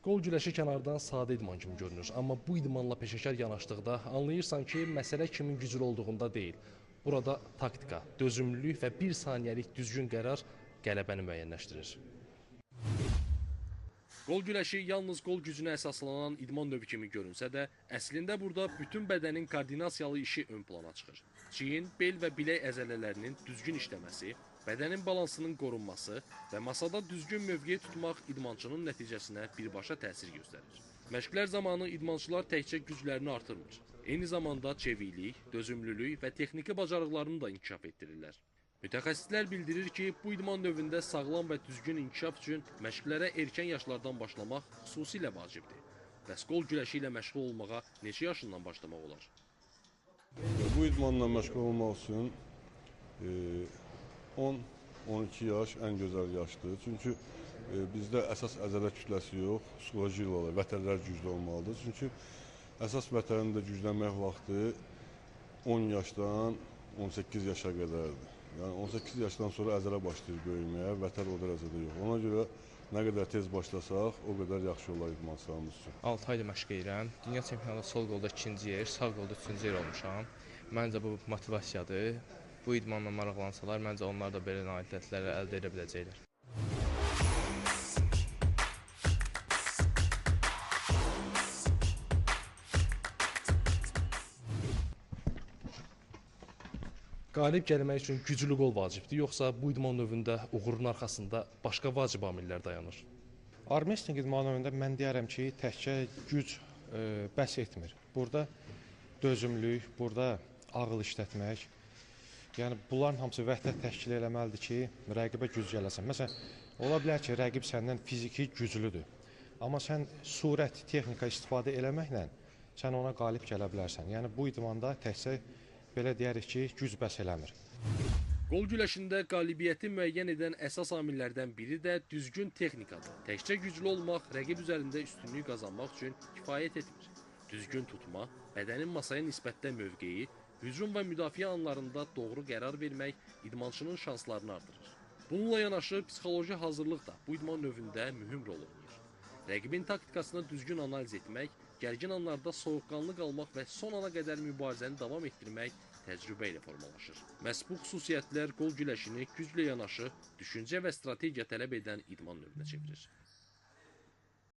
Qol güləşi kənardan sadə idman kimi görünür, amma bu idmanla peşəkar yanaşdıqda anlayırsan ki, məsələ kimin güclü olduğunda deyil. Burada taktika, dözümlülük və bir saniyəlik düzgün qərar qələbəni müəyyənləşdirir. Qol güləşi yalnız qol gücünə əsaslanan idman növü kimi görünsə də, əslində burada bütün bədənin koordinasiyalı işi ön plana çıxır. Çiyin, bel və bilək əzələlərinin düzgün işləməsi, bədənin balansının qorunması və masada düzgün mövqeyi tutmaq idmançının nəticəsinə birbaşa təsir göstərir. Məşqlər zamanı idmançılar təkcə güclərini artırmır. Eyni zamanda çeviklik, dözümlülük və texniki bacarıqlarını da inkişaf etdirirlər. Mütəxəssislər bildirir ki, bu idman növündə sağlam və düzgün inkişaf üçün məşqlərə erkən yaşlardan başlamaq xüsusilə vacibdir. Bəs qol güləşi ilə məşğul olmağa neçə yaşından başlamaq olar? Bu idmanla məşğul olmaq üçün 10-12 yaş ən gözəl yaşdır. Çünki bizdə əsas əzələ kütləsi yox, psixoloji olaraq vətənlər güclü olmalıdır. Çünki əsas vətənin də güclənmək vaxtı 10 yaşdan 18 yaşa qədərdir. Yəni 18 yaşdan sonra əzələ başlayır böyüməyə, vətər o dərəcədə yox. Ona görə nə qədər tez başlasaq, o qədər yaxşı olar idmançılarımız üçün. 6 aydır məşq edirəm. Dünya çempionatında sol qolda 2-ci yer, sağ qolda 3-cü yer olmuşam. Məncə bu motivasiyadır. Bu idmanla maraqlansalar, məncə onlar da belə nailiyyətləri əldə edə biləcəklər. Qalib gəlmək üçün güclü qol vacibdir, yoxsa bu idman növündə uğurun arxasında başqa vacib amillər dayanır? Armwrestling idman növündə mən deyərəm ki, təkcə güc bəs etmir. Burada dözümlülük, burada ağıl işlətmək, yəni bunların hamısı vəhdət təşkil eləməlidir ki, rəqibə güc gələsən. Məsələn, ola bilər ki, rəqib səndən fiziki güclüdür, amma sən surət, texnika istifadə eləməklə sən ona qalib gələ bilərsən. Yəni bu idmanda təkcə belə deyərik ki, güc bəs eləmir. Qol güləşində qalibiyyəti müəyyən edən əsas amillərdən biri də düzgün texnikadır. Təkcə güclü olmaq rəqib üzərində üstünlük qazanmaq üçün kifayət etmir. Düzgün tutma, bədənin masaya nisbətdə mövqeyi, hücum və müdafiə anlarında doğru qərar vermək idmançının şanslarını artırır. Bununla yanaşı psixoloji hazırlıq da bu idman növündə mühüm rol oynayır. Rəqibin taktikasını düzgün analiz etmək, gərgin anlarda soyuqqanlı qalmaq və son ana qədər mübarizəni davam etdirmək təcrübə ilə formalaşır. Məhz bu xüsusiyyətlər qol güləşini güclə yanaşı, düşüncə və strategiya tələb edən idman növünə çevirir.